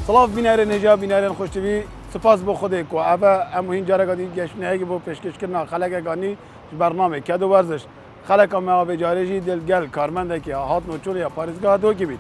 سلاف بینار نجا بینار خوشتوی سپاس با خودی کو اوه اموهین جارگا دی گشنه که با پیشکش کردن خلق گانی برنامه کدو ورزش خلق ما به جارجی دلگل کارمنده که هات نوچول یا پاریزگاه دو کی بید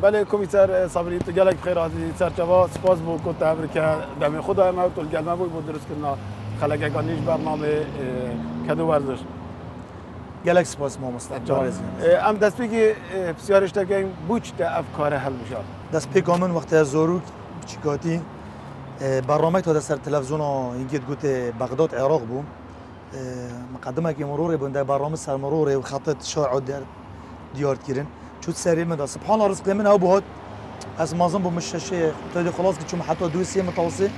بله کمیسر صبری تو گلک بخیر عزیزی سرچوا سپاس بو کو تبر که دم خدا ما تو گلما بو درست کردن خلق گانیش برنامه کدو ورزش گلک سپاس ما مستقبل ام دست بگی بسیارش تا بوچ تا افکار حل میشه دست پیگامن وقتی زوروک چیکاتی برنامه تو در تلویزیون اینجت گوته بغداد عراق بو مقدمه که مرور بنده برنامه سر مرور و خطط شارع دیار کردن شو سرير من سبحان الله رزق من ابو از مازن بو مش شيء تدي خلاص كنت حتى دوسي متوسط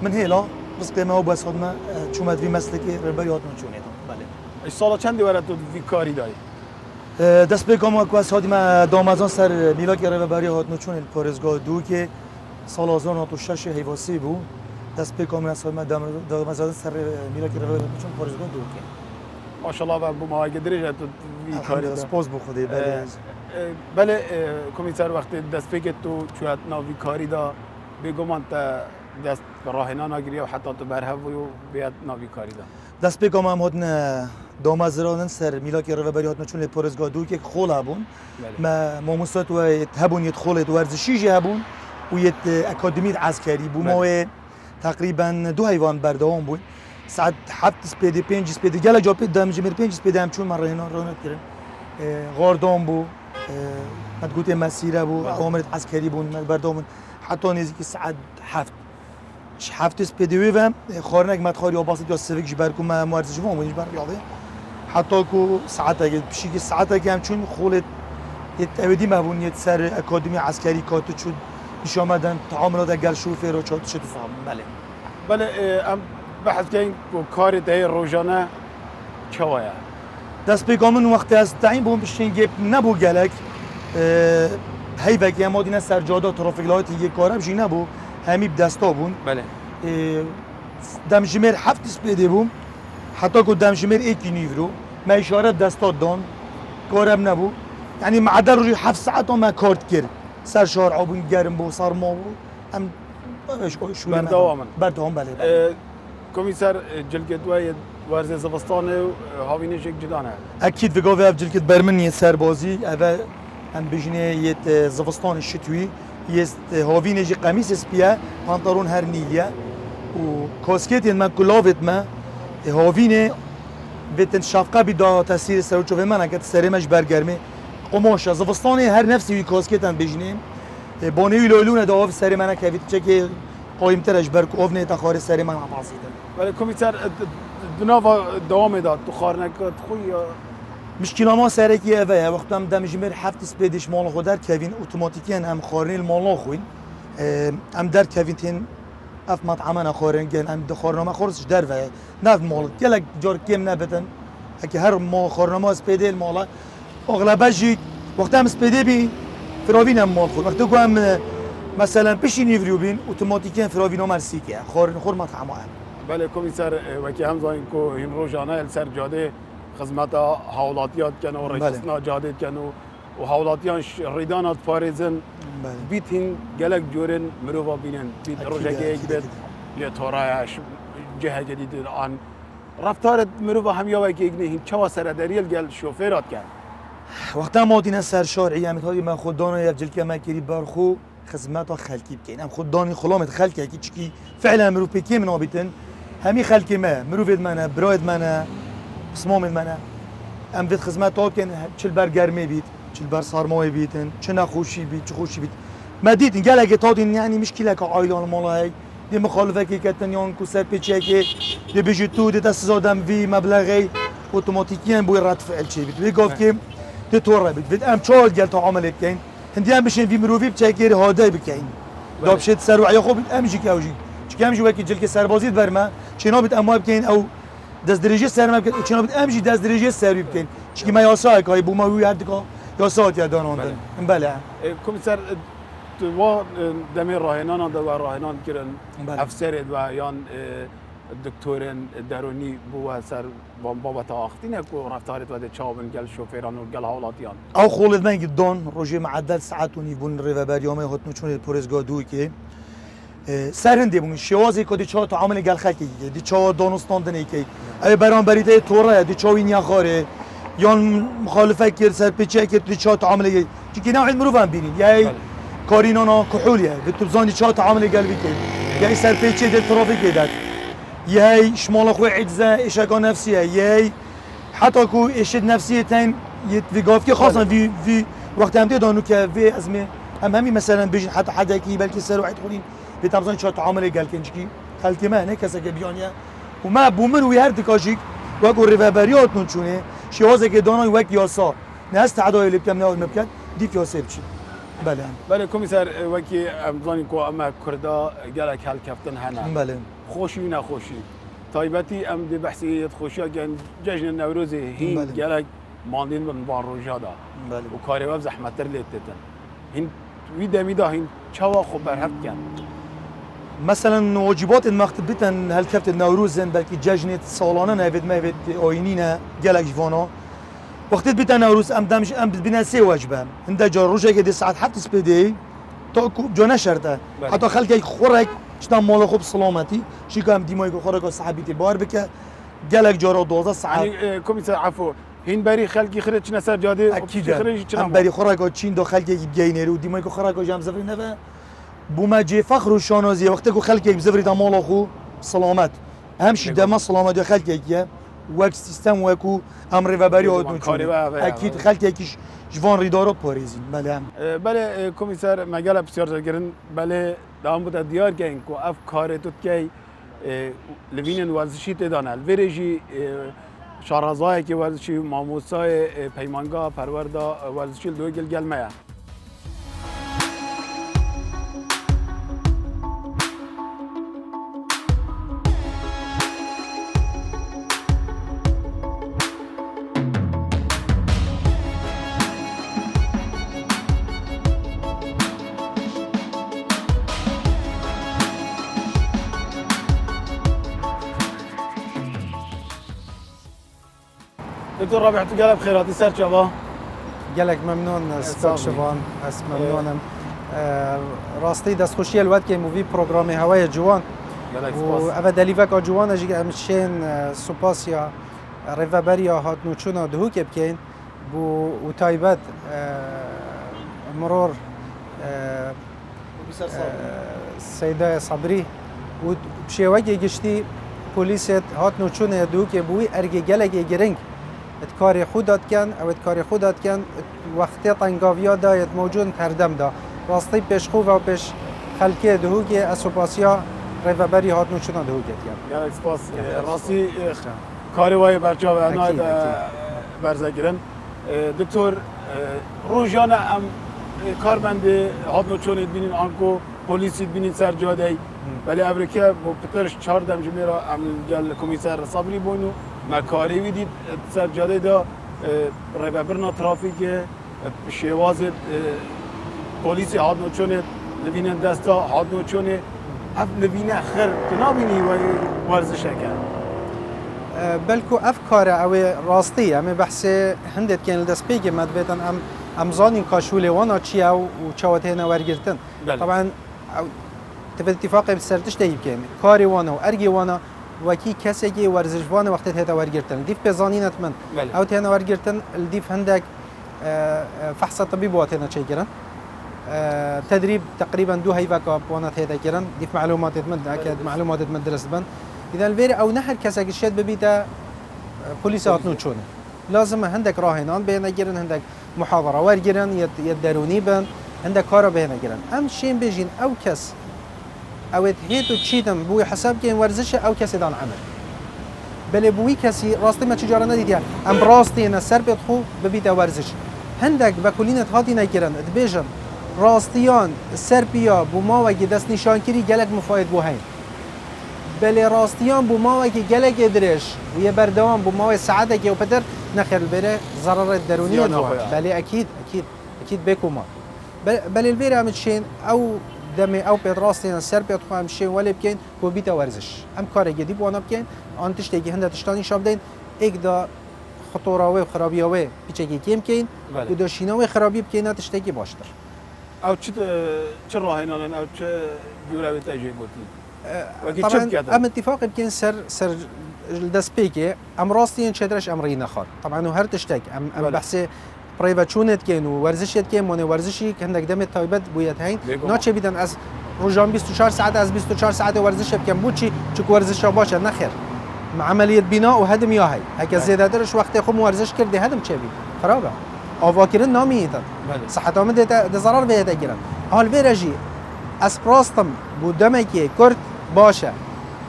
من هيلا رزق ما هو بس خدمه شو ما في مسلكي ربيات من شوني بله ايش سالا چندی ورد تو في کاری دای دست به کام کوس هادی ما دامازان سر میلاک رباری هات نوچون پارزگاه دو که سال 2006 هیواسی بو دست به کام از ما دامازان سر میلاک رباری نوچون پارزگاه دو که ماشاءالله و بو ما درجه تو في کاری سپاس بو خدای بله بله کمیسر وقتی دست بگید تو چویت ناوی کاری دا بگمان تا دست راهنا نگیری و حتی تو برهوی و بیاد ناوی کاری دا دست بگم هم هاتن دامازرانن سر میلاک رو بری هاتن چون پارزگاه دو که خول هبون ما مستعد و هبون یت خولت ورزشی هبون و یت اکادمی عسکری بو ما تقریبا 2 حیوان بردوام بود ساعت 7 سپیدی 5 سپیدی گله جا پید دم جمر 5 سپیدی هم چون من رانت کردن غاردام بو مدگوت مسیره بو عوامل عسکری بون بردامون حتی نزدیک ساعت 7 سپیدی و خارنک مدخاری یا باسط یا سویک جبر کو مورزش ما مونیش بر یاده حتی کو ساعت اگه بشی که ساعت اگه هم چون خولت ابدی مبون یت سر اکادمی عسکری کاتو چود پیش آمدن تعاملات اگر شوفر و چات شد فهم بله ام بحث کردیم کار ده روزانه چواه دست پیگامن وقتی از تعیین بوم بشین گپ نبو گلک هی وقتی ما دینا سرجادا ترافیک لایت یک کارم جی نبو همی دستا بون بله دمجمر 7 سپیده بوم حتی که دمجمر 1 نیورو ما اشاره دستا دان کارم نبو یعنی معدل روی 7 ساعت ما کارت کرد سر شارع بون گرم بو سرما بو هم شو بردوام بله کمیسر جلگتوی ورزش زمستانه و هاوینش یک جدانه اكيد في قوي افجل كت برمني سربازي اوا ام بجني يت زفستان الشتوي يست هاوينج قميص سبيا بنطلون هر نيليا و كاسكيت ما كلافت ما هاوينه بتن شفقه بدا تاثير سروچو و من اگه سرمش برگرمه قماش زفستان هر نفسي كاسكيت ام بجني بوني لولونه داو سر من كيفيت چك قايم ترش برك اوفنه تخار سر من عباسيده ولی کمیسر دنوا دوام داد تو خارنکات خوی مشكلة ما سركي أبايا وقت هم دمجمر 7 سپیدش مال خودر كيفين اوتوماتيكيا هم خارن المال خوين هم در كيفين تين اف مطعمنا خارن جن هم دخارنا ما خورسش در و نف مال يلك جار كيم نبتن هكي هر ما خارنا ما سپیده المال اغلبه جي وقت هم سپیده بي فراوين هم مال خود وقت هم مثلا بشي نيفريو بين اوتوماتيكيا فراوين مرسيكي خارن خور مطعمه بله کمیسر وکی هم زاین کو این روزانه سر جاده خدمت حولاتیات کن و رئیسنا جاده کن و حولاتیان ریدانات پارزن بیت هین گلک جورن مروفا بینن بیت روزه یک بیت لیتورایش جهه جدید آن رفتار مروفا هم یا وکی اگنه هین چوا سردریل گل شوفرات کن وقتا ما دینا سر شارعی هم هایی من خوددان یفجل که من کری برخو خدمت خلکی بکن هم خوددانی خلامت خلکی کی چکی فعلا مروف پیکی من آبیتن همی خلکی ما مروفید منه براید منه اسمام منه ام بيت خدمات كان چل بر گرمه بيت چل بر سرمایه بيتن چه نخوشی بيت چه خوشی بيت ما دیدین گله که تادین یعنی مشکل که عائلان مالای دی مخالفه که کتن یان کو سر پیچه که دی بيجي تو دی دست زادم وی مبلغی اتوماتیکیان بو رد فعل چی بيت وی گفت که دی تور بيت ام چال گل تا عمل کین هندی هم بشین وی مروفی بچه که هاده بکین دابشت سر و عیا خوب ام جی که اوجی چکه همجی وکی جلک سربازی برما چنا بید اما بکن او دست درجه سر ما بکن چنا بید همجی دست درجه سر بکن چکی ما یاسا که بو ما وی هر دکا یاسا تیا دانوندن بله کمیسر و دمی راهنان و راهنان کردن افسر و یان دکترین درونی بو سر بابت آختینه که رفتارت و چابن گل شوفیران و گل حالاتیان او خولد من دون روزی معدل ساعت و نیبون ریوبر یومه هاتنو چون پرزگاه دوی که سرهندی بون شوازی که دیچا تعامل گل خکی دیچا دانستان دنی که ای برام بریده توره دیچا وینیا خاره یان مخالفه کرد سر پیچه کرد دیچا تعامل کی نوع مروفان بینین یای کارینانا کحولیه بتبزان دیچا تعامل گل بیکن یای سر پیچه دل ترافیک داد یای شمال خو عجزه اشکا نفسیه یای حتی کو اشد نفسیه تین یتویگاف که خاصا في وقت هم دانو که في ازمه همین مثلا بيجي حتى حدا كي بلكي سر واحد خلين بتابزان شو تعامل قال كنجكي خالتي ما هناك كذا بيانيا وما بومن ويهرد كاجيك واقول ريفابريات نشونه شوازه که دانای وقت یاسا ناس تعدای اللي بكم ناول مبكت دي فياسه بشي بله کمیسر وکی امزانی کو اما کردا گلک هل کفتن هنا بله خوشی و نخوشی تایبتی ام دی بحثی خوشی گن جشن نوروز هین گلک ماندین من بار روجادا بله و کاری و زحمت تر لیتتن هین وی دمیدا هین چوا خو برهفت کن مثلا واجبات المكتبتن هل كفت النوروزن بلكي جشن سالانه نهفت مهفت آينينا گلک جوانا وقتی بیت نوروز ام دمش ام بنا سه واجبه عند جار روزه که 10 ساعت حتی سپیدی تا جو نشرته حتی خلک خورک چتا مال خوب سلامتی شي کام دیمای خورک صحابیتی بار بک گلک جار 12 ساعت يعني کمیسر عفو هین بری خلکی خرج نسر جاده اكيد ام بری خورک چین دو خلک گینری و دیمای خورک جام زفری نه بوما جي فخر و شانازی وقتی کو خلک زفری دا مال خو سلامت همشي دما سلامت خلک وقت سیستم وکو امر و بری آدم اکید خلک یکیش جوان ریدارو پاریزین بله بله کمیسر مجال بسیار گرن بله دام بود دیار که اینکو اف کار تو که لوینن ورزشی تدانل ویرجی شارازای که ورزشی ماموسای پیمانگا پروردا ورزشی دو گل گلمه دكتور رابح تقال بخير هاتي سير شباب قالك ممنون ستار شبان اس ممنونم راستي دست خوشی الوقت که مووی پروگرام هوای جوان و اول دلیوک جوان اجی امشین سپاسیا ریوبریا هات نوچونا دهو که بکن بو و تایبت مرور سیده صبری و بشیوکی گشتی پلیست هات نوچونه دهو که بوی ارگی گلگی گرنگ کاری خودت کن او کاری خودت کن وقتی تنگاویا دایت موجود کردم دا واسطی پیش خوب و پیش خلکی دهوگی اسوپاسیا ریوبری هات نوچونا دهوگی کن یعنی سپاس راستی کاری وای برچاو انای برزگیرن دکتر روزانه ام کارمند هات نوچونید بینین آنکو پلیسی بینین سر جاده ولی امریکا با پترش 4 جمیرا ام جل کمیسر صبری بونو مکاری ویدید سر جاده دا ریوبرنا ترافیک شواز پلیسی هات نوچونه لبینن دستا هات نوچونه اف لبینه خر تنابینی و ورزش کن بلکو افکار او راستی اما بحث هندت کن دست پیگه مدبیتن امزانین کاشوله وانا چی او چاوته نورگرتن طبعا تفت اتفاقی بسرتش دیب کن کاری وانا و ارگی وانا وکی کسی که ورزشوان وقتی هتا ورگرتن دیف بزانینت من او تهنا ورگرتن الدیف هندک فحص طبيب واتنا شيء كرن تدريب تقريبا 2 هيفا بوانات هيدا كرن ديف معلومات تمد اكيد معلومات تمدرس بن اذا الفيري او نحر كساك الشد ببيتا بوليسات نوتشون لازم عندك راهنان بينا جرن عندك محاضره ورجرن يدروني بن عندك كارا بينا جرن ام شين بيجين او كس او هيتو تشيدم بو حساب كين ورزش او كس دان عمل بل بوی کسی راستی ما چجوری ندیدی ام راستی نه سر بدخو ببیت ورزش هندک بکولینت هاتی نگیرن ادبیجن راستیان سر بیا بو ما و دست نشانگیری گلک مفاید بو هین بله راستیان بو ما که گله گدرش و یه بردوام بو ما ساعته که وپدر نخیر بره ضرر درونی دو بله اكيد بكوما بل الفيرا هم تشين او دمي او بيت راستين سر بيت خو مشي ولا بكين بو بيتا ورزش ام كار جديد وانا بكين ان تشتكي هند تشتاني شابدين اكدا خطوراوي وخرابياوي بيچكي كيم كين ودا شيناوي خرابي بكين تشتكي باشتر او چه راهنان او چه جوره تاجي قلتي طبعا ام اتفاق بكين سر الدسبيكي ام راستين شدرش امري نخار طبعا هر تشتك ام بحث پرایوتشونت کن و ورزشت کن مونه ورزشی که هندک دم تایبت باید هین ناچه بیدن از روزان 24 ساعت از 24 ساعت ورزش بکن بود چی ورزش باشه نخیر عملیات بنا و هدم یا هی اگه زیاده درش وقتی خود ورزش کرده هدم چه بی خرابه آواکرین نامیدن صحت آمد ده ضرر بهت گیرن حال بیرجی از پراستم بودم که کرد باشه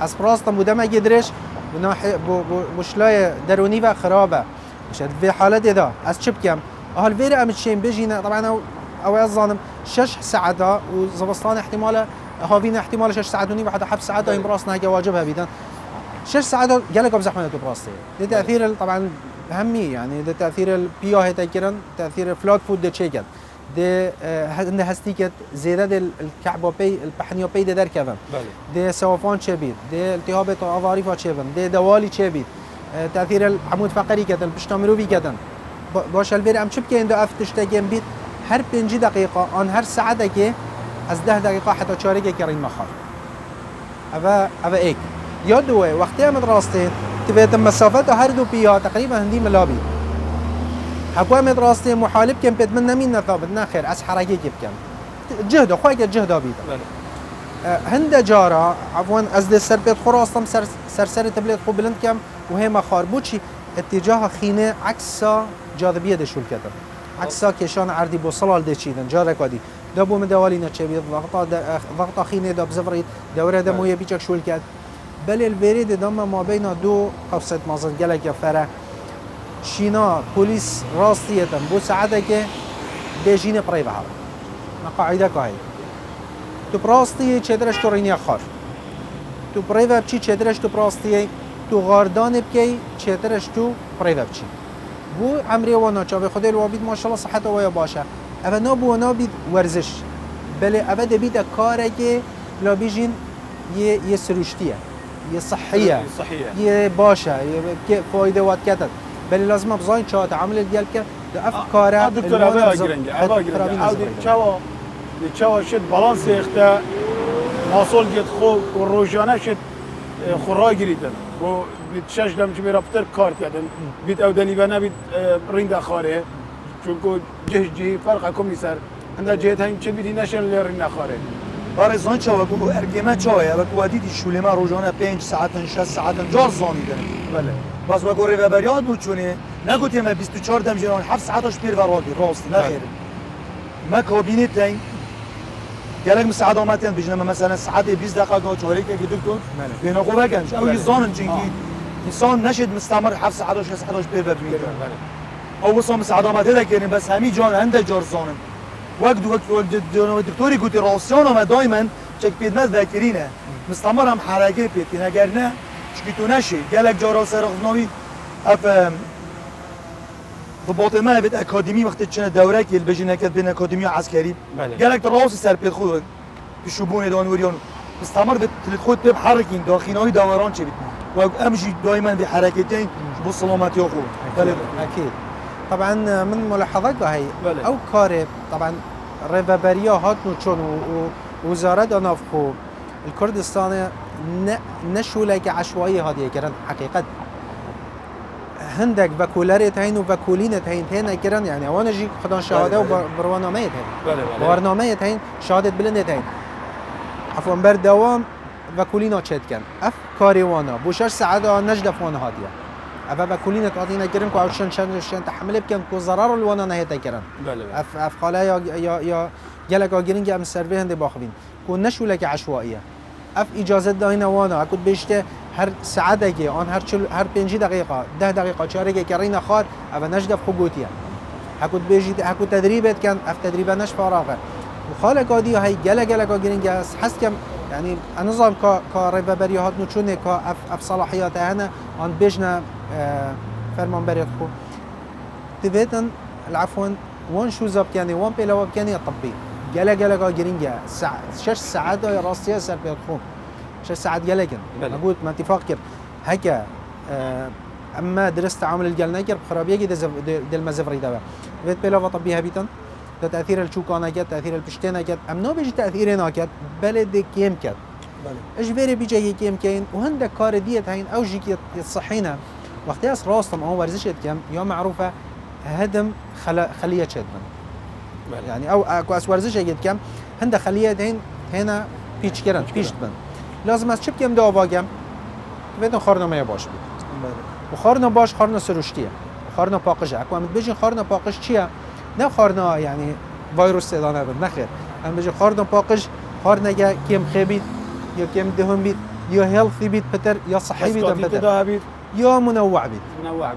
از پراستم بودم که درش بشلای درونی و خرابه مشهد في حالة ده از چه بكم هل فيرا امتشين بيجينا طبعا او الظالم 6 ساعات وزبسطان احتماله هافينا احتمال 6 ساعات وني بعد حبس ساعات هي براسنا هيك واجبها بيدن 6 ساعات قالك بزحمه براسي ده تاثير طبعا اهمي يعني ده تاثير البيو هي كيرن تاثير فلوت فود ده تشيكن ده عنده هستيكت زياده الكعبه بي البحنيو بي ده دركبن ده سوفان شبيد ده التهاب اظاريف شبن ده دوالي شبيد تأثير العمود فقري كذا بشتامروفي كذا باش الفير ام شو بكين دو افتش تاجم بيت هر 5 دقيقة عن هر ساعة دقيقة از 10 دقيقة حتى شارك كرين مخار أبا إيك يا دوه وقتها من راستين تبيت مسافة هر دو بيها تقريبا هندي ملابي حكوا من راستين محالب كم بيت من مين نثابت ناخر از حركة كم جهد خويك الجهد بيت هند جارا عفوا از ده سر بيت خراستم سر تبليت خو بلند كم وهي مخار بوشي اتجاه خينه عكس جاذبيه ده شول كده عكس كيشان عردي بوصلال ده چيدن جارك ودي دبو مدوالينا چبي ضغط خينه ده بزفريت دوره ده مويه بيچك شول كد بل البريد دم ما بين دو قفصه مازن جلك فرا شينا بوليس راستيتن بو ساعتك بيجين بريبها قاعده كاي تو براستي چدرش تورينيا خار تو بريفا بچي چدرش تو براستي تو غاردان بکی چترش تو پریو بچی بو عمری وانا چاوی خدای الوابید ماشاءالله صحت ویا باشه اما نابو نابید ورزش بله اما دبید کاری که لابیجین یه سروشتیه یه صحیه یه باشه یه فایده وات کتد بله لازم بزاین چا تعامل دیال که اف کاره دکتر ابا گرنگه چاوا شد بالانس اخته ماسول گت خو روزانه شد خورای گریدن و بيت شاش دم جميرا بتر كارت يعني بيت او دليبانا بيت ريندا خاره چونكو جهجي فرق كوميسار عندها جهت هاي چه بيدي نشن اللي ريندا خاره بارزان چاوا بو ارگما چاوا و ودیدی شولما روزانه 5 ساعت 6 ساعت جار زانیدن بله باز ما گوره بریاد بود چونه نگوتیم 24 دم جران 7 ساعتش پیر ورادی راست نه خیر ما کابینت دین گلک مساعد آمدن بجنم مثلا ساعت 20 دقیقه چهاری که دکتر بینا خوبه کنش او زانن چنگی انسان نشد مستمر 7 ساعت 6 ساعت پیر ببینه او وصل مساعد آمده کنیم بس همین جان هنده جار زانن وقت دکتوری گوتی راسیان ما دائما چک پیدمت ذاکرینه مستمر هم حرکت پیدین اگر نه چکی تو نشی گلک جارا سرخناوی اف ضباط ما بيت اكاديمي وقت تشنا دوره كي البجينا كانت بين اكاديميه عسكري قالك تراوس سر بيت خود بشوبون دون وريون مستمر بتلخود بحركين داخلي دوران شي وامشي دائما بحركتين بالسلامات يا اخو اكيد طبعا من ملاحظات هي او كاري طبعا ريفابريا هاتنو چون وزاره دانافخو الكردستان نشولك عشوائيه هذه كرن حقيقه هندك وكولاريت هين وكولينت هين هنا كرن يعني وانا جي خدان شهاده وبرنامج هين برنامج هين شهاده بلند هين عفوا بردوام وكولينا تشد كان اف كاريوانا بوشش سعاده نجدف وانا هاديه ابا وكولينا تعطينا كرن كو عشان شان تحمل بكن كو ضرر الوانا نهيت كرن اف قالا يا جلك اجرين جام سيرفي هند باخبين كو نشو لك عشوائيه اف اجازه داينا وانا كنت بيشته هر ساعته که آن هر 5 دقیقه 10 دقیقه چاره که رينا خار او نجدف خوگوتیه هکوت بیجید هکوت تدریبت کن اف تدریبه نش فراغه و خالق عادی هی گله گله گرینگ است حس کم يعني النظام كريفابري هات نوتشوني اف صلاحيات هنا عن بيجنا فرمان بريت خو تبيتن العفوا وان شو زاب يعني وان بيلا يعني طبي جلا جرينجا ساعة 6 ساعات راستيا سر بيت خو 6 ساعات جلجن موجود ما اتفاقر هكا اما درست عامل الجلناكر بخرابيه دل مزفري دابا بيت بيلا طبيها بيتن تاثير الشوكانه كات تاثير البشتينه كات امنو بيجي تاثيرنا كات بلد كيم كات ايش فيري بيجي كيم كاين وهندك كار ديت هين او جيك يتصحينا وقتها راستم او ورزشت كم يوم معروفه هدم خليه شدمن يعني او اكو ورزش يجد كم هند خليه هين هنا بيتش كرن بيشتمن لازم از چپ كم دو باگم بدون خارنا ما باش بید و خارنا باش خارنا سروشتیه خارنا پاقش اكو ام بيجي خارنا پاقش چیه نه خارنا يعني فيروس ادانه بد نخير ام بيجي خارنا پاقش خارنا كم خبيت یا كم دهون بید یا هيلثي بید بتر یا صحي بید بتر یا منوع بید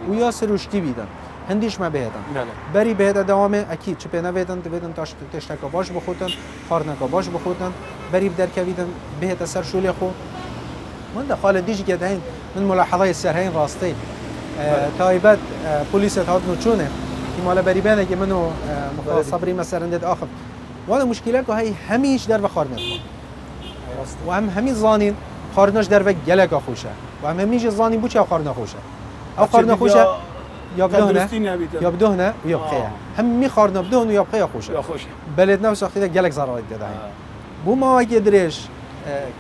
و یا سروشتی بیدن هندیش ما بهدن بری بهدا دوامه اكيد چه بنا بدن بدن تاش تشتکا باش بخوتن خارنا باش بخوتن بری بدر کویدن بهدا سر شولی خو من دخل دیجی که دهین من ملاحظه سرهین راستی تایبت پلیس هات نوچونه کی مال بری بنا که منو صبری مسرندت اخر وانا مشکله که هی همیش در بخارنه و هم همی زانین خارناش در و گلک خوشه و هم همیش زانین بو چه خارنا خوشه او خارنا خوشه یا بدونه ويا بخيا هم مي خارنا بدون ويا بخيا خوشه بلدنا وساختي گلک ضرر داده بو ما يدريش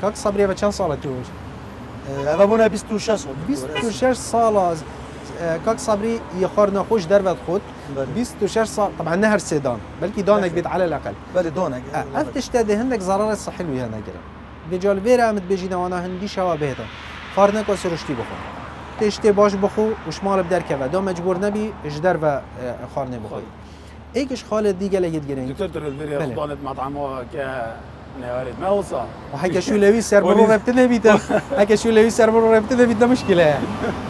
كاك صبري بچن سال توش هذا بونا 26 سال كاك صبري يخارنا خوش دربت خود 26 سال طبعا نهر سيدان بلكي دونك بيت على الاقل بل دونك افتشتاده هندك ضرر الصحي ويا نجرا بجال فيرا مت بيجينا وانا هندي شوا بهدا خارنا كو سرشتي بخو تشتي باش بخو وشمال بدركه دا مجبور نبي اجدر و خارنه بخو ايكش خالد ديگه لگید گرین دكتور الفيري خضانت مطعمه ك نهارت ما وصل وحكى شو لوي سر مرو ربطنا بيتا حكى شو لوي سر مرو ربطنا بيتا مشكله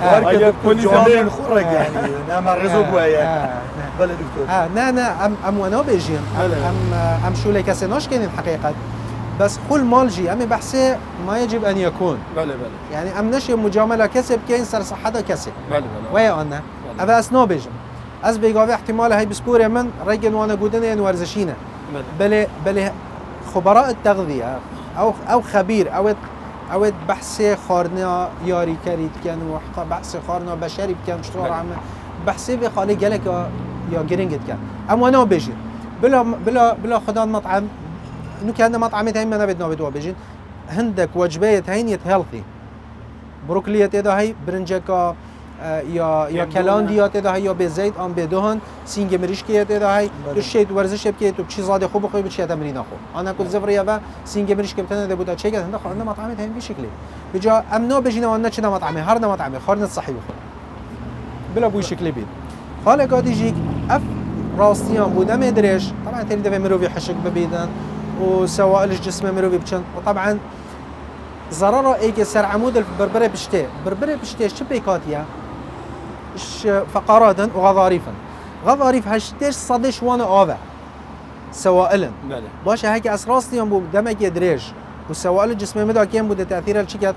هركب جامعين خرج يعني نعم الرزق ويا بلا دكتور نا ام وانا بيجين ام شو لك سناش كان الحقيقه بس كل مالجي امي بحسي ما يجب ان يكون بلا يعني ام نشي مجامله كسب كاين سر صحته كسب بلا ويا انا ابا اسنو بيجم از بيقاوي احتمال هي بسبور من رجل وانا قودنا ورزشينا بل خبراء التغذيه او خبير او بحث خارنا ياري كريت كان بحث خارنا بشري كان شطور عم بحث بخالي جلك يا جرينجت كان اما انا بيجي بلا خدان مطعم انه كان مطعمات هين ما بدنا بدو بيجين عندك وجبات هين هيلثي بروكلي تدا هي برنجكا یا کلاندیا تدا یا به زیت آن بدهن سینگ مریشکی تدا هی تو شید ورزش بکی تو چیز زاده خوب بخوای بچی تمرین خو انا كنت زفریا و سینگ مریشکی بتنه ده بودا چیگه هنده خارنه مطعمه هین بشکلی بجا امنا بجینا وانا چنا مطعمه هر مطعمه خارنه صحی بخو بلا بو شکلی بید حالا قادیجیک اف راستیان بوده مدرش طبعا تری ده مروی حشک ببیدن و سوائل الجسم مروی بچن وطبعا ضرر ايجي سر عمود البربره بشتي شو بيكاتيا فقرادا وغضاريفا غضاريف هشتش صدش وانا اوفا سوائلا باش هيك اسراسي يوم دمك يدريج والسوائل الجسميه مدى كان بده تاثير الشكل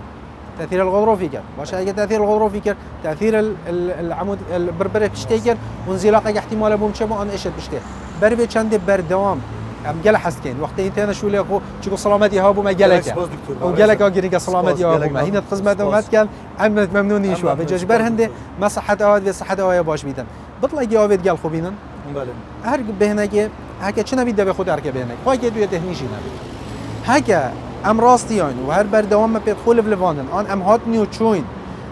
تاثير الغضروفي كان باش هيك تاثير الغضروفي كان تاثير العمود البربره بشتي كان وانزلاق احتمال بوم شبو انا ايش بشتي بربي چند بردوام ام جل حسكين وقت انت انا شو ليكو تشكو سلامتي هابو ما جلك او جلك اجريك سلامتي هابو ما هنا خدمت دومات كان عملت ممنوني شو بجبر هندي ما صحت اواد صحت اويا باش بيدن بطلع جاويد قال خوبينن بله هر بهناك هكا چنا بيد بخود هر بهناك خاك دو تهنيجي نبي هكا ام راستيان وهر بردوام ما بيدخل في لفانن ان ام هات نيو تشوين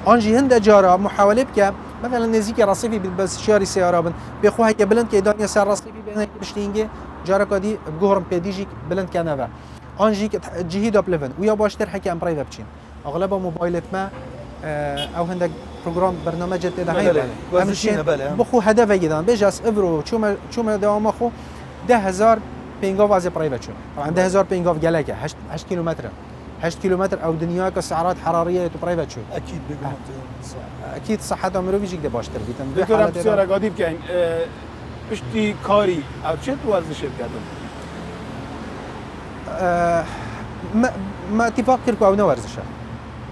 انجي هند جارا محاوله بك مثلا نزيك رصيفي بس شاري سياره بن بيخو هكا بلند كيدانيا سر رصيفي بهناك بشتينجي جارك دي بجورم بيديجيك بلند كنبا انجيك جهيد اب ليفن ويا باشتر حكي ام برايفت بچين اغلبها موبايلات ما او هندك برنامج برنامج تدعي وزشينا بخو هدف جدا بيجاس ابرو شو دوام اخو 10000 بينغوف از برايفت شو طبعا 10000 بينغوف جلاكه 8 كيلومتر 8 كيلومتر او دنياك سعرات حراريه تو برايفت شو اكيد اكيد صحته مرو بيجيك ده باشتر بيتم دكتور بسیار قادی بکن پشتی کاری او چه تو ورزش کردن ما اتفاق كركو او نورزشه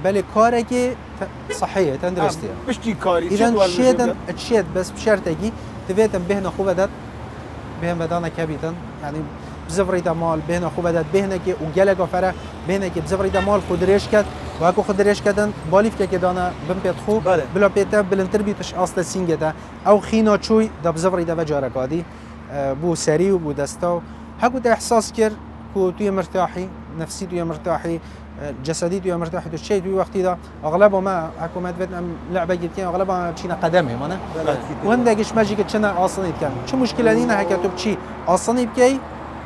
بل كاركي صحيه تندرستيا بشتي كاري اذا شيدن تشيد بس بشرطكي تبيتن بهنا خو بدت بهم بدانا كبيتن يعني بزفري مال بهنا خو بدت بهنا كي وجلك وفره بهنا كي بزفري مال خدريش كد واكو خدريش كدن باليف كي دانا بم بيتخو بلا بيتا بالانتربيتش اصل سينجتا او خينا تشوي دا بزفري دا بجاركادي بو سري وبو دستا هاكو دا احساس كر كو توي مرتاحي نفسي توي مرتاحي جسدي توي مرتاحي تو شيء توي وقتي دا اغلبها ما اكو ما تبت لعبه جبتين اغلبها بشينا قدمه مانا وهندقش ماجيك تشنا اصلا كان شو مشكله لينا هكا تبشي اصلا يبكي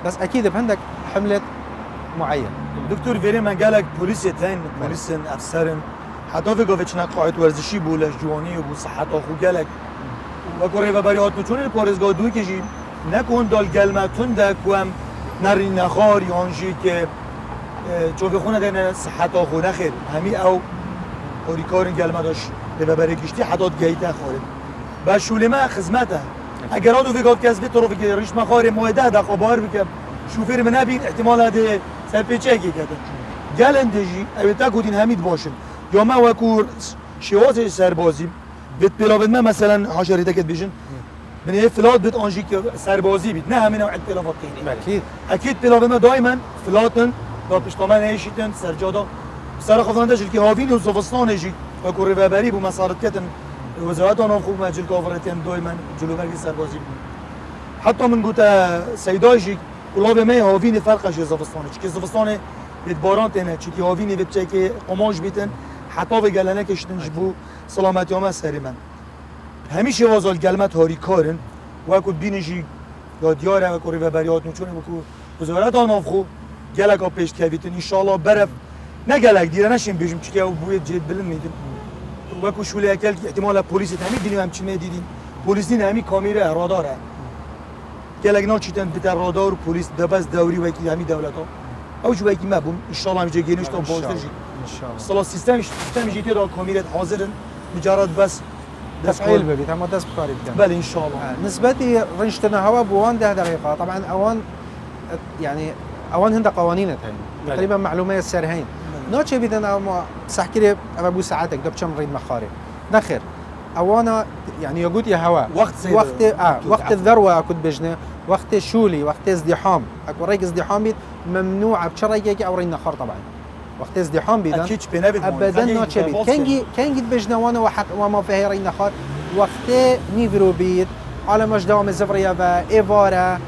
بس اكيد بهندك حمله معين دكتور فيري من قالك بوليسيتين بوليسن افسرن حتى في قوتشنا قاعد ورزشي بولاش جواني وبو صحة اخو قالك وكوري وبريات نچون الپارزگاه دوی کشی نکن دال گلمتون دک و هم نری نخار یانجی که چون بخونه دین صحت آخو نخیر همی او اوریکارن گلمتاش به بره کشتی حداد گیته خورد و شولما خدمته اگر آدو فیگات کسبی طرفی که ریش مخار موعده دقا بار بکم شوفیر من نبین احتمال هده سرپیچه کی کده گلندجی اویتا کودین همید باشن یا ما وکور شواز سربازی بيت بيلافد ما مثلا حشري تاكد بيجن من هي فلات بيت انجيك سربازي بيت نه همين نوع بيلافات تاني اكيد بيلافد ما دائما فلاتن دا پشتمان هيشيتن سرجادا سر خفنده جلكي هافين وزوفستان هيجي وكوري وبري بو مسارت كتن وزارات انا خوب مجل كافرتين دائما جلو برگي سربازي حتى من قوتا سيداجي كلاب ما هافين فرقش زوفستان چكي زوفستان بيت باران تنه چكي هافين بيت چكي قماش بيتن حتی به گلنه کشتنش بو سلامتی هم سری من همیشه وازال گلمت هاری کارن و اکو بینشی یا دیاره و کوری و بریات نوچونه بکو وزارت آناف خو گلک ها پیشت کویتن انشالله برف نه گلک دیره نشیم بیشم چی که او بوید جد بلن میدن و اکو شوله اکل که احتمال پولیس همین دینیم همچین میدیدین پولیس دین همی کامیره راداره گلک ناچیتن بیتر رادار و پولیس دبس دوری و اکی همی دولت ها او جو اکی مبون انشالله همیشه گینش تا بازدرشی صلاح سیستم جدید را کامیرت حاضرن مجرد بس تفعيل ببيت هم دست بخاري بله ان شاء الله نسبتي رنشتنا هوا بوان 10 دقيقة طبعا اوان يعني اوان هند قوانين تقريبا معلومات سرهين نوتشي بيدنا سحكي ابو ساعتك دب كم ريد مخاري نخير اوانا يعني يقول يا هوا وقت الذروة كنت بجنة وقت شولي وقت ازدحام اكو ريق ازدحام بيت ممنوع بشريك او ريد نخار طبعا وقت ازدحام بيدن اكيد بنبت ابدا نوتشي بيت كان جيت بجنوانا وحق وما فيها رينا خار وقت نيفرو بيت على مش دوام الزفريا و ايفارا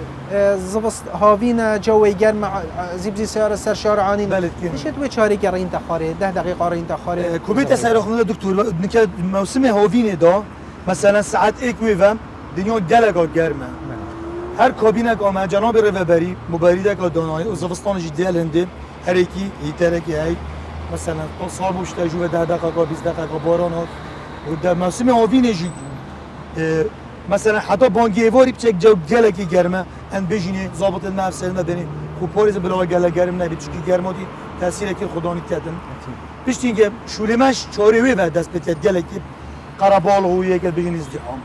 زبست هاوينا جوي گرم زيبزي سياره سر شارعانين نشد و چاري گرين تخاره 10 دقيقه رين تخاره كوبيت سيرخونه دكتور نك موسم هاوين دا مثلا ساعت 1 ويفم دنيا گلگا گرمه هر کابینک آمد جناب رهبری مبریدک دانای زبستان جدی لنده هر یکی هیترکی هی مثلا تا سال مش تجربه 10 دقیقه 20 دقیقه باران ها و در موسم آبی نجی مثلا حتی بانگی واری بچک جو گلکی گرمه ان بجینه ضابط النفس ما بینی خو پاریز بلا گله گرم نبی چکی گرماتی تاثیر کی خدانی کردن پیشتین که شولمش چاروی و دست بتید گلکی قربال هو یک بجین ازدحام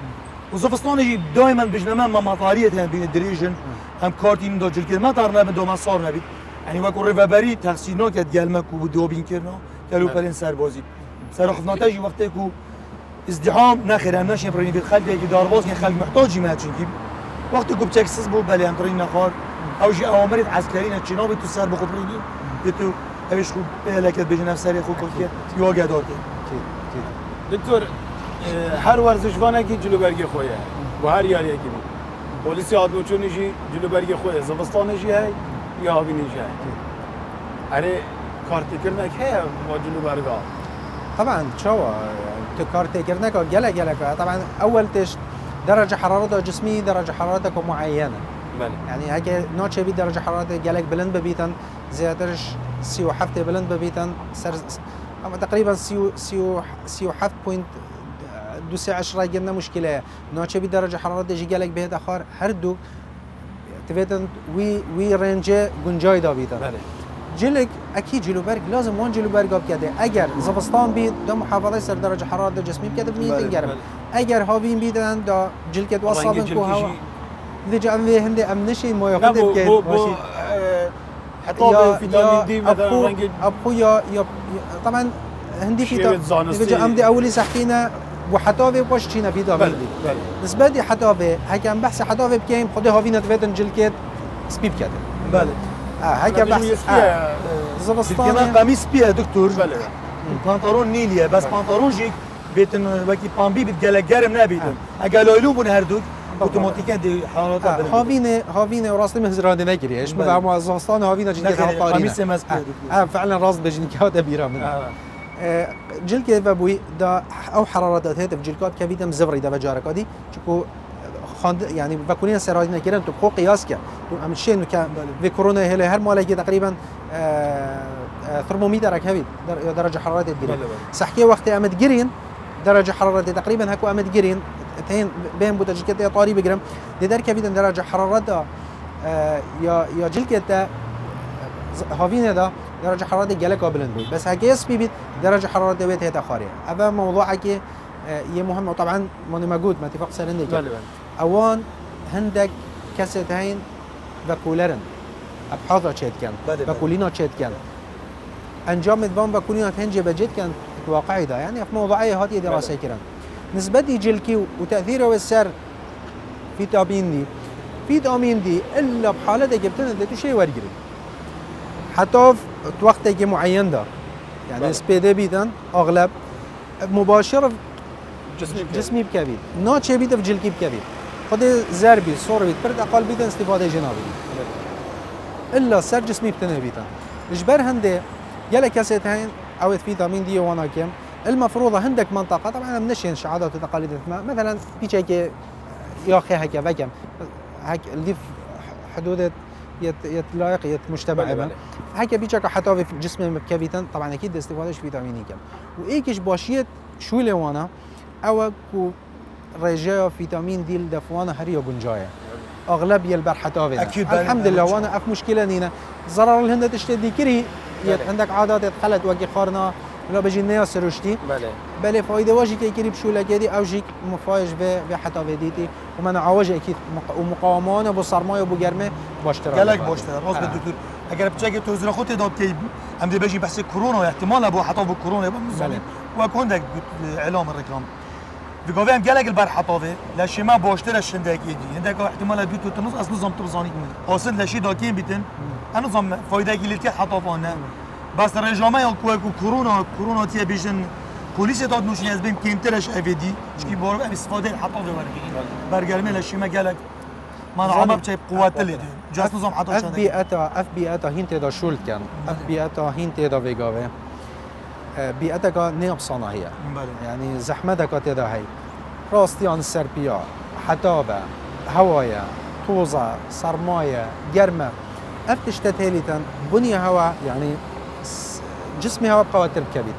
وزفستان دائما بجنما ما مطاریت هم بین دریجن هم کارتین دو جلکه ما دارنا به دو مسار نبی یعنی وقتی رهبری تقسیم نکرد گلمه کو دو بین کردن کلو پرین سربازی سرخناتجی وقتی کو ازدحام نخیرم نشیم برای این خلقی که دارواز این خلق محتاجی ماچینگی وقتی کو بچکسز بود بله هم ترین نخار اوجی اوامرت عسکری نه چنا به تو سر بخود رینی به تو اوش خوب هلاکت بجن افسری خوب که یا گدار دکتر هر ورزشوانه کی جلو برگی خویه و هر یاری کی پلیس آدمچونیجی جلو برگی خویه زبستانیجی هی یا هاوینیجی اره کارتی کرنک هی و جلو برگا طبعا شو كارتي كرناك جلك طبعا اول تش درجه حرارتها جسمي درجه حرارتها معينه بله يعني هيك نوتش بي درجه حرارتها جلك بلند ببيتن زيادرش سيو حفته بلند ببيتن سر تقريبا سيو حف بوينت 12 قلنا مشكله نوتش بي درجه حرارتها جلك بهد اخر هردو تبيتن وي رينج گنجای دا بيتن بله جلك اكيد جلو برق لازم وان جلو برق بكده اگر زبستان بيد دو محافظه سر درجه حراره جسمي بكده بنيت گرم اگر هاوين بيدن دا جلكت وصابن كو هوا دي جام هندي امنشي ما ياخذ بكده ماشي حطاب فيتامين دي مثلا رنج ابخو يا طبعا هندي شيء فيتامين زانستي. دي امدي اولي سحكينا وحطابي باش تشينا فيتامين دي بله نسبة دي حطابي هكا ام بحث حطابي بكاين خدي هافينا تفيتن جلكيت سبيب كده بله هكا بحث كنا زبسطاني قميص بيها دكتور بله بنطلون نيليا بس بنطلون جيك بيتن وكي بامبي بتقلق جرم نبيتن قالوا يلوبون هردوك اوتوماتيكا دي حالات هافينا وراسي مهزران نكري ايش بله. مع زبسطان هافينا جديد قميص قارينا ماس بيها فعلا راس بجني كاودا بيرا من جلكي بابوي دا او حراره هاتف جلكات كفيتم زفري دا بجارك ادي چكو خاند يعني بكونين سرادنا كيرن تو خو قياس كا تو ام شين كا في كورونا هلا هر مالك تقريبا ثرمومتر كبير درجه حراره الجرين صحكي وقت امد جرين درجه حراره تقريبا هكو امد جرين تين بين بوتجكت يا طاري بجرم دي در كبير درجه حراره يا جلكتا هافينا دا درجه حراره جلك قابلن بود بس هكي اس بي درجه حراره بيت هي تخاريه هذا موضوعك هي مهم وطبعا ماني موجود ما اتفاق سرندك اوان هندك كاستين بكولرن ابحاثا تشيت كان بكولينا تشيت كان انجام دبان بكولينا هنجي بجد كان واقعي ده يعني في موضوعيه هذه دراسه كران نسبه جلكي وتاثيره والسر فيتامين دي الا بحاله جبتنا ده شيء ورجري حتى في وقت معين ده يعني سبيدي بيتن اغلب مباشر جسمي بكبير ناتشي بيت في جلكي بكبير قد زربي صوربي برد اقل بيتن استفاده جنابي الا سر جسمي بتنه بيتن اجبر هندي يلا كاسيت هين او فيتامين دي وانا كم المفروض عندك منطقه طبعا منشين عادات وتقاليد مثلا بيجي يا اخي هكا فكم هيك اللي في حدود يتلايق مجتمع هكا بيجي حتى في جسم كبيتن طبعا اكيد استفادهش فيتامين كم وايكش باشيت شو لوانا او كو رجاء فيتامين دي الدفوانا هريا جنجايه اغلب يلبر حتى اكيد الحمد لله وانا اف مشكله نينا ضرر الهند تشتدي كري عندك عادات تخلت وقي خارنا لا بجي الناس سروشتي بله فايده واجي كي كريب شو لقيدي او جيك مفايج به حتى فيديتي ومن عواج اكيد ومقاومانه ابو صرمايه ابو گرمه باشتر قالك باشتر راس دكتور اگر بتجي تو زرا خوت داد كي ام دي بجي بحث كورونا احتمال ابو حتى بكورونا يبقى مزمن وكون دك اعلام الرقم في قوام قالك البار حطوه لا شي ما باشتر الشندك يدي عندك احتمال بيتو تنص اصل نظام تبزاني اصل لا شي داكين بيتن انا نظام فايده قلت حطوفانا بس رجامه يكو كورونا تي بيجن پلیس داد نوشنی از بیم کمترش افیدی چی بارو استفاده حتی بورگی برگرمه لشی مگالک من عمب چه قوت لیده جاست نظام حتی شده اف بی اتا هین تدا شول کن اف بی اتا هین تدا ویگاوه بی اتا کا نیاب صناعیه یعنی زحمت کا تدا هی راستیان سرپیا حتابه هوایا توزه سرمایه گرمه اف تشتتهلیتن بنی هوا یعنی جسمی هوا بقواتر بکبید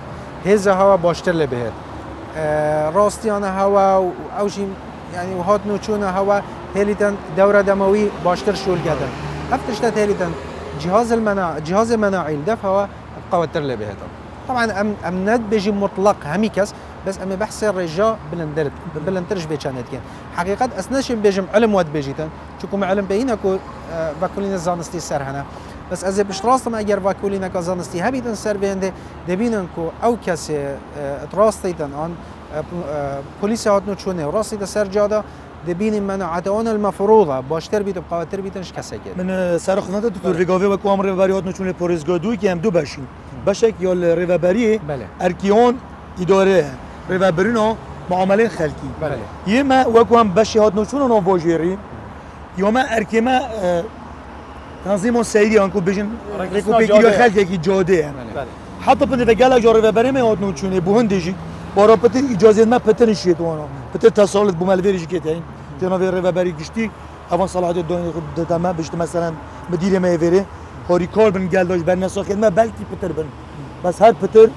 هزه هوا باشتر لبهت راستیان هوا او شی یعنی وهات نوچون هوا هلیتن دوره دموی باشتر شول کردن افتش هلیتن جهاز مناعی الدفع هوا بقواتر لبهت طبعا ام ند بيجي مطلق همي كس بس ام بحث الرجاء بلندرج بيشانت كان حقيقه اسناش بيجم علم واد بيجيتن شكو علم بينكو باكولين زانستي سر هنا بس از بشتراست ما اگر واکولین کازانستی هبیدن سر بینده دبینن کو او کسی تراستیدن آن پلیس هات نوچونه راستید سر جادا دبینیم مناعت آن المفروضه باشتر بیت و قواتر بیتنش کسی کرد من سر خدمت دکتر ریگاوی و کوام ریوبری هات نوچونه پرزگادوی که هم دو باشیم باشک یا ریوبری ارکیون اداره ریوبرینا معامله خلکی یه ما و کوام باشی هات نوچونه نواجری یا ما ارکیما تنظیم سیری آنکو بجن ریکوپیکیو خلقی کی جاده حتی پنده گلا جاره و بریم یاد نوچونه بوهندیجی بارا پتر اجازه ما پتر نشید وانا پتر تصالت بومالویریجی که تاین جناب ریوبری گشتی اوان صلاحیت دانی خود دما بشت مثلا مدیر میوره هاری کار بن گلداش بر نسا خدمه بلکی پتر بن بس هر پتر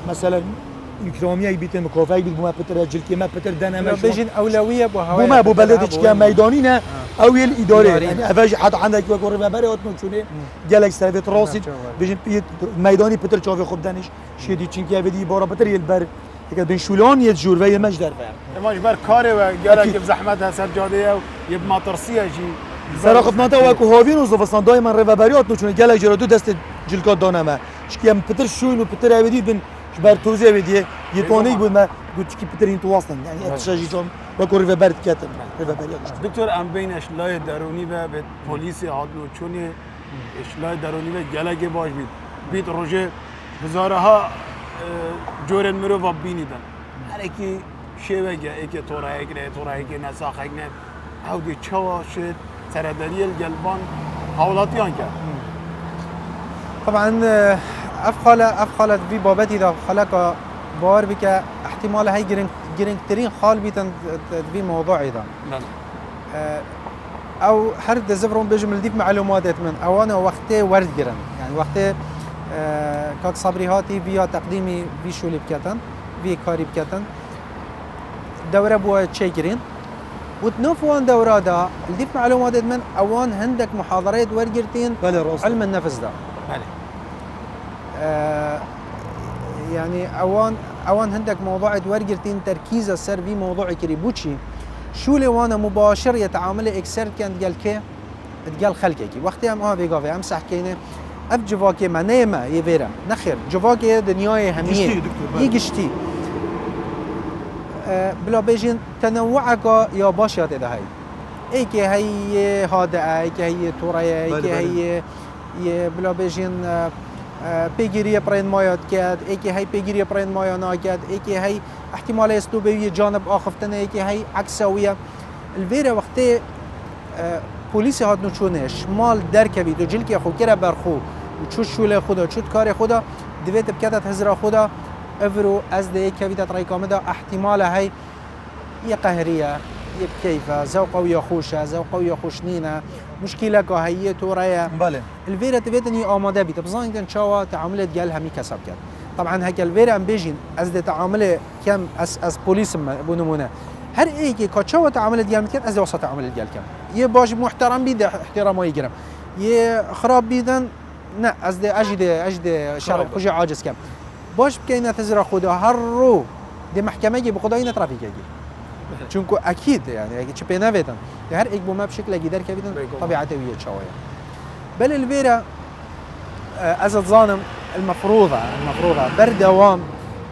مثلا اکرامیه بیتن مکافئه بیت بوما پتر اجلکی ما پتر دنه ما بيجن اولويه بوما بو بلدش که میدانینه او الاداره يعني افاج حد عندك وكور ببري وتنو شنو جالك سرفيت راسي بيجن ميداني بتر تشوفي خب دانش شدي چنكي افدي بورا بتر يلبر هيك بين شولون يجور ويا مجدر ماش بر كاري و جالك بزحمتها سر جاده يب مطرسيه جي سراخفناتا وكو هاوين وزفصان دائما ريفابريات نوچون گله جرا دو دست جلكات دانما شكي ام بتر شوين وبتر عبدي بن جبر توزي بدي يتوني بود ما قلت شكي بتر انتو واصلا يعني اتشاجي جون وكو ريفابرت كاتم ريفابريات دكتور ام بين اشلای درونی و به پلیس هات نوچون اشلای درونی و گله که باش بید روزه هزارها جورن مرو و بینیدن هر کی شیوه که تورای که نساخ نه عودی چوا شد سرداری الجلبان حولاتیان کرد طبعا افخالت في بابتي دا خلق بار بك احتمال هاي جرينكترين خال بيتن في موضوعي دا او حرد زفرون بيجم لديف معلومات من اوانا وقتي ورد جرن يعني وقتي كاك صبري هاتي فيها تقديمي في شولي بكتن في كاري بكتن دورة بوا تشيكرين وتنوفوان دورة دا لديف معلومات من اوان هندك محاضرات ورجرتين علم النفس دا يعني اوان هندك موضوع ورجرتين تركيز السر في موضوع كريبوتشي شو لي وانا مباشر يتعامل اكسر كان قال كي تقال خلقك وقتها ام بيغافي امسح كينه اف جواكي ما نيما يفيرم نخير جواكي دنياي هميه يجشتي بلا بيجين تنوعك يا باشيات ده هي ايكي هي هذا ايكي هي تورايا ايكي هي بلا بيجين پیگیری پرین مایات کرد، یکی هی پیگیری پرین مایا نکرد، یکی هی احتمال استوبه جانب آخفتنه، یکی هی عکسویه. الویره وقتی پلیس هات نشونش مال درکبی دو جلکی خو کره برخو و چود شوله خدا چود کار خدا دویت بکتت هزرا خدا افرو از ده کبیدت رای کامده احتمال هی یه قهریه یه کیفه ذوق و یا خوشه ذوق و یا خوشنینه مشكلة كهية تورية. بله. الفيرا تبيتني آماده بيت بزاين كان شوا تعاملت جال همي كسب كان. طبعا هيك الفيرا ام بيجين از تعامله كم از بوليس بنمونه. هر ايكي كشوا تعاملت جال كان از وسط تعاملت جال كم. يه باش محترم بيد احترامه يجرم. يه خراب بيدن نا از اجد شرب خوجي عاجز كم. باش بكينا تزرع خدا هر رو دي محكمة جي بخداينا ترافيك يجي. چونكو اكيد يعني اكيد شبه نفيتن هر ايك بوما بشكل جدار كبيرن طبيعته ويا شويه بل الفيرا از الظالم المفروضه بردوام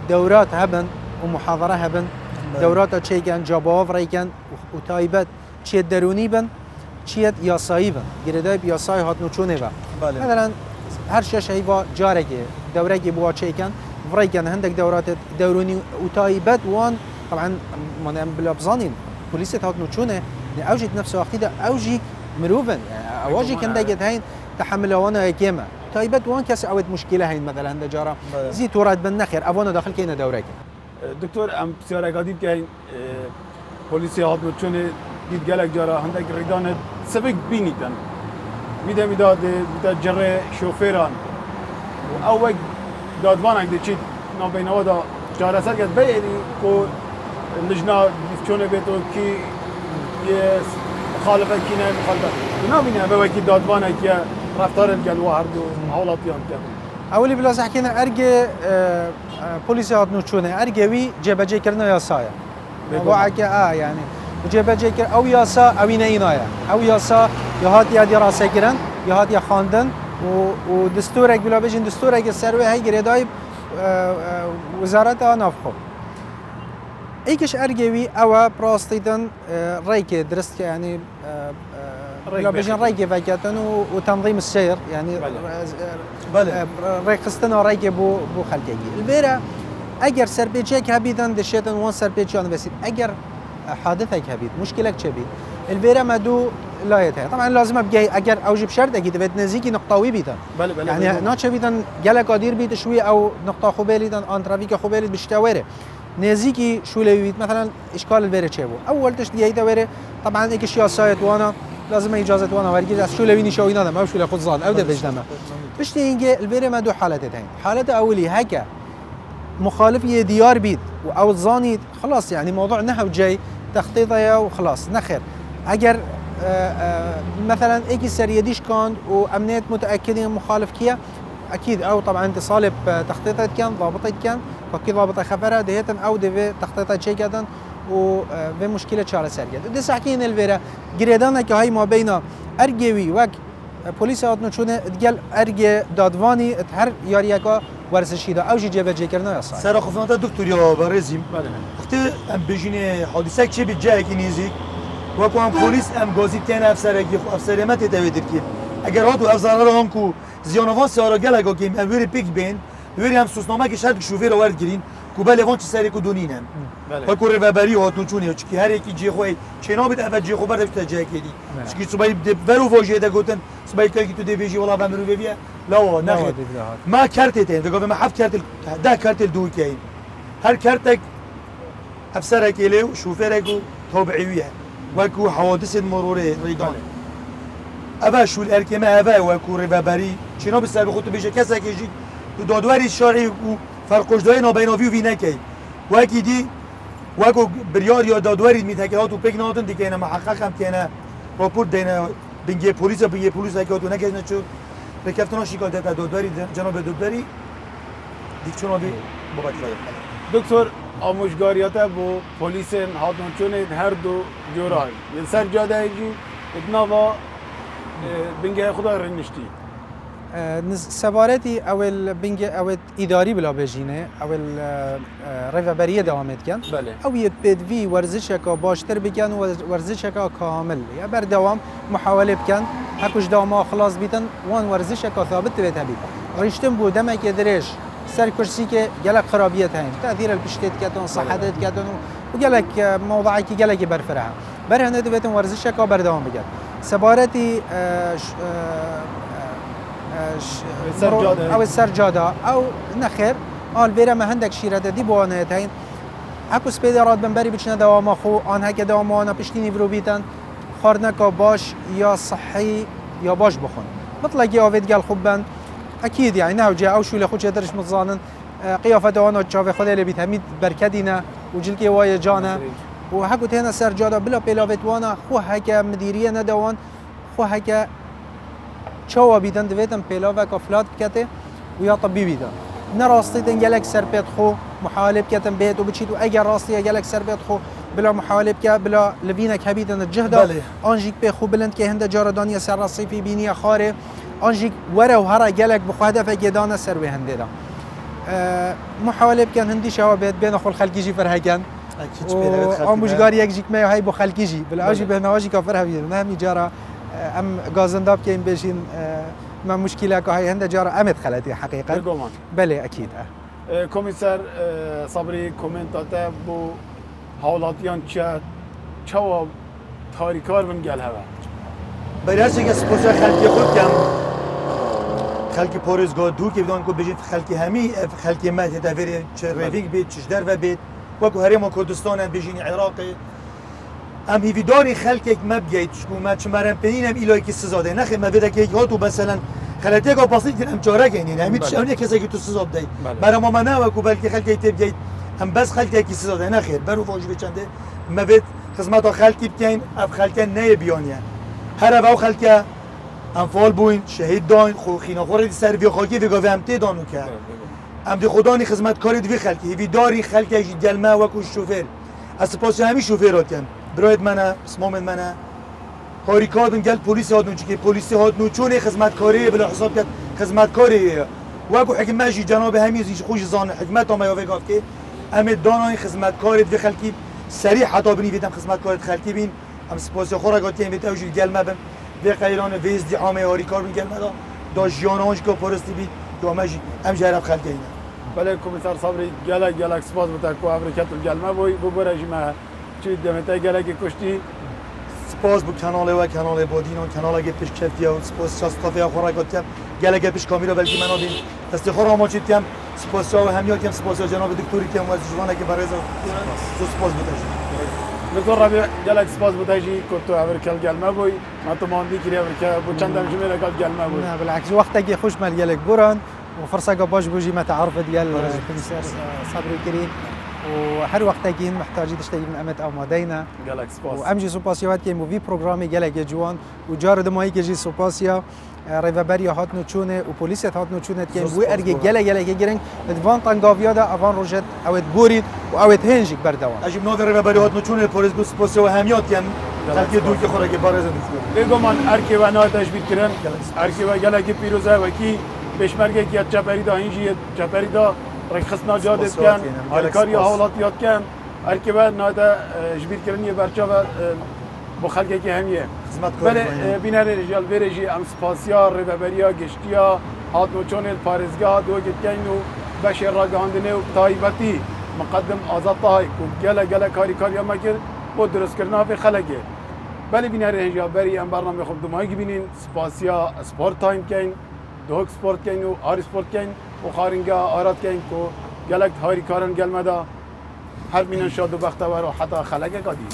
دورات هبن ومحاضره هبن دورات تشيكن جاباف ريكن وتايبت تشي دروني بن تشي ياساي بن جرداي ياساي هات نوچونه با مثلا هر شش هيوا جارگه دورگه بوا تشيكن فريكن عندك دورات دروني وتايبت وان طبعا ما بلا بزانين بوليس هات نوچونه اوجيت نفسه وقتي اوجيك مروفن اواجي كان داجت هين تحمل وانا كيما تايبت وان كاس اوت مشكله هين مثلا عند جاره زي تورات بالنخر ابونا داخل كينا دورك دكتور ام بسیار قدیم که پلیسی هات نوچونه دید گلک جاره هندک ریدان سبک بینیدن میداد جره شوفیران و او دادوان اگه چی نابینوا دا جاره سر کرد بیانی که لجنا چونه بیتو کی یه مخالفه کی نه مخالفه اینا بینه به وکی دادوانه که رفتار کن و هر دو حالاتیان کن اولی بلاز حکینا ارگه پلیس هات نوچونه ارگه وی جبهه کردن یاسایه موضوع که يعني جبهه کر او یاسا او اینایه او یاسا یا هات یا دراسه کردن یا هات یا خواندن و دستورک بلا بجین دستورک سروی هی گردای وزارت نافخو ایکش ارگوی او پراستیدن رایک درست يعني لا بجن رایک وکتن و تنظیم السير يعني بله رایقستن و رایک بو خلقی البیره اگر سرپیچک هبیدن دشتن وان سرپیچان بسید اگر حادثك هبید مشکلك چه بید البیره مدو لایته طبعا لازم ابقى اگر اوجب شرط اكيد بيت نزيكي نقطوي بيتن يعني ناتش بيتن جلك قدير بيت شوي او نقطه خوبيليدن ان ترافيك خوبيليد بشتاوره نزيكي شو لويت مثلا اشكال البيره تشبو اول تش دي دوره طبعا ايك سياسات وانا لازم اجازه وانا ورجي شو لويني شو ينادى ما شو خد ظال او ده بجدمه بشتي ينجي البيره ما دو حالتين حالته اولي هكا مخالف ديار بيت او ظاني خلاص يعني موضوع نحو جاي تخطيطه وخلاص نخر اگر مثلا ايكي سريديش كان وامنيت متاكدين مخالف كيا اكيد او طبعا اتصال بتخطيطات كان ضابطات كان فكي ضابطه خبرها دهيتن او دي تخطيطات شي كدن و مشكله شارع سرجد دي ساكين الفيرا جريدانا كهي ما بين ارجوی وک پلیس هاتنو چونه دگل ارگ دادوانی هر یاریکا ورزشی دا اوجی جبهه کردن اصلا سر خفنات دکتریا برزیم بله وقتی ام بجینه حادثه چه بجای کی نیزی و کو ام پلیس ام گازی تن افسرمت دوید کی اگر هاتو افسران هم کو زیانوان سیارا گلگا که ام وری پیک بین وری هم سوسنامه که شرط شوفیر ورد گرین کو بله وان چه سری کو دونینم و کو رهبری هاتو چونی چکی هر یکی جی خوی چنا بده اول جی خو برد تجای کدی چکی صبح برو واجه ده گوتن صبح که تو دیویجی ولا بمرو بیا لا نه ما كارتين دقوا ما حف كارت ده كارت الدو كاين هر كارتك افسرك له شوفيرك طبيعيه وكو حوادث المروريه ريدان ابا شو الاركمه ابا وكو ربابري شنو بسبب خطو بيجي كسا كيجي دادواري الشرعي وفرقوش دوين وبينوفيو في نكاي واكي دي واكو بريار يا دادواري ميتاكيات وبيك نوتن دي كاين محقق هم كاين رابور دينا بنجي بوليس هيك تو نكاي نشو ركبتنا شيكال داتا دادواري جناب دادواري دیگه چون آبی بابت خواهد دکتر آموزگاریات با پلیس هاتون چون هر دو جورای یه سر جاده ایجی اتناوا بنگه خدا رنشتی سوارتی اول بنگ اول اداری بلا بجینه اول رهبری دوامت کن بله او یه بدوی ورزش کا باشتر بکن و ورزش کا کامل یا بر دوام محاوله بکن هکوش دوام خلاص بیتن وان ورزش کا ثابت بیت هبی رشتم بودم که درش سر کرسی که جلک خرابیت هین تأثیر البشتت کتون صحتت کتون و جلک موضوعی که جلک برفرها برهنه دویتن ورزش کا بر دوام بکن سوارتی او سرجاده او نخیر آن بیره ما هندک شیرته دی بوانه تاین اكو سپیدرات بنبری بچنه دوام خو آنها که دوام آنها پشتینی برو بیتن خاردنکا باش یا صحی یا باش بخون مطلقی آوید گل خوب بند اكيد يعني نوجه او شو لخوش درش متظانن قيافه وانا تشافي خدي اللي بيتهميد بركدينا وجلكي واي جانا وحكوا هنا سرجاده بلا بيلافيت وانا خو هكا مديريه ندوان خو هكا چاوا بیدن دویتن پیلاوه کافلات بکته و یا طبی بیدن نه راستی دن گلک سر بید خو محاوله بکتن بید و بچید و اگر راستی گلک سر بید خو بلا محاوله بکت بلا لبینک هبیدن الجهده آنجیک به خو بلند که هنده جاردانی سر راستی فی بینی خاره آنجیک وره و هر گلک بخو هدف گدانه سر به هنده دا محاوله بکن هندی شوا بید بین خو الخلقی جی فرهکن و آموزگاری یک جیک میو های با خلقی جی بلا آجی به نواجی کافر هبیدن نه همی جارا ام غازنداب كاين بيجين ما مشكله هاي هند جاره امد خلتي حقيقه بله اكيد كوميسار صبري كومنتاتا بو حالاتيان چوا تاریکار من گل هوا براسه که سپوس خلقی خود کم خلقی پورزگاه دو که بدون کو بجید خلقی همی خلقی مد دایر چه رویگ بید چش در و بید و کو هرم کردستان بجین عراق ام هیویداری خلقک مبگید شکو ما چمرم پینم ایلای که سزاده نخیر مبیده که هاتو مثلا خلطه که پاسید کنم چاره کنین همین چونه کسی که تو سزاد دی برای ما نه و کو بلکه خلقی تبگید هم بس خلقی که سزاده نخیر برو واجب چنده مبید خدمت خلقی بکین اف خلقه نه بیانیه هر او خلقه انفال بوین شهید داین خو خیناخور سر وی خاکی وی گاوه امتی دانو که ام دی خدانی خدمت کاری دوی خلقی هیویداری خلقه جلمه و کو شوفر از پاس همین شوفرات کن برایت منه اسمام منه کاریکادون گل پلیس هاتون چی که پلیس هاتون چون خدمتکاری بلا حساب کرد خدمتکاری و کو حکمت جناب همیز خوش زان حکمت ما یاوه گفت که امید دانای خدمتکاری و خلکی سریع حتی بنی ویدم خدمتکاری خلکی بین ام سپاس خورا گفت که امید اوجی گل مبم و قیران ویز دی عامه کاریکار بین گل مدا داش جانانش کو پرستی بی دوامجی ام جرب خلکی اینا بله کمیسر صبری گلک سپاس بتاکو افریقا گلمه بوی ببرج ما چی دمتا گلک کشتی سپاس بو کانال و کانال بودینون کانال اگه پیش کفتی و سپاس شاستافی خورا گفتم گلک پیش کامیرا بلکی منو دین دست خورا ما چیتیم سپاس و همیا کم سپاس جناب دکتری که از جوانه که برای سپاس بتاجی دکتر ربیع گلک سپاس بتاجی کتو افریقا گلمه بوی ما تو ماندی کری افریقا بو چند دم جمله گل گلمه بوی نه بالعکس وقتی خوش مال گلک بران وفرصه باش بوجي ما تعرف ديال كوميسار صبري كريم وهر وقت كاين محتاجين تشتغل من امت او مادينا جالك سباس وامجي سوباسيوات كاين موفي بروغرامي جالك جوان وجار دماي كيجي سوباسيا ريفابريا هاتنو تشونه وبوليسيت هاتنو تشونه كاين بو ارجي جالك جيرين ادفان طنغافيا دا افان روجت او بوريد او هنجك بردوان اجيب نوفي ريفابريا هاتنو تشونه بوليس سوباسيا وهميات كان خلکی دو که خوره که بارز دو بگو من ارکی و نه تشبیه کردن ارکی و گله که پیروزه و کی پشمرگه که چپری دا اینجی چپری دا رخصنا جادت کن هرکاری حالاتیات کن ارکی و نه تشبیه کردن یه برچه و بخلقه که همیه بله بینه رجال برجی ام سپاسیا رببریا گشتیا هات نوچون الپارزگاه دو گتکین و بشر را گاندنه و تایبتی مقدم آزاد طاهی که گله کاری ما کرد و درست کردن به خلقه بله بینه رجال بری ام برنامه خوب دمایی که بینین سپاسیا سپورت تایم کن دوک سپورت کن و آر سپورت کن و خارنگا آراد کن که گله هاری کارن گل مدا هر بینن شاد و بختور و حتی خلقه قدیم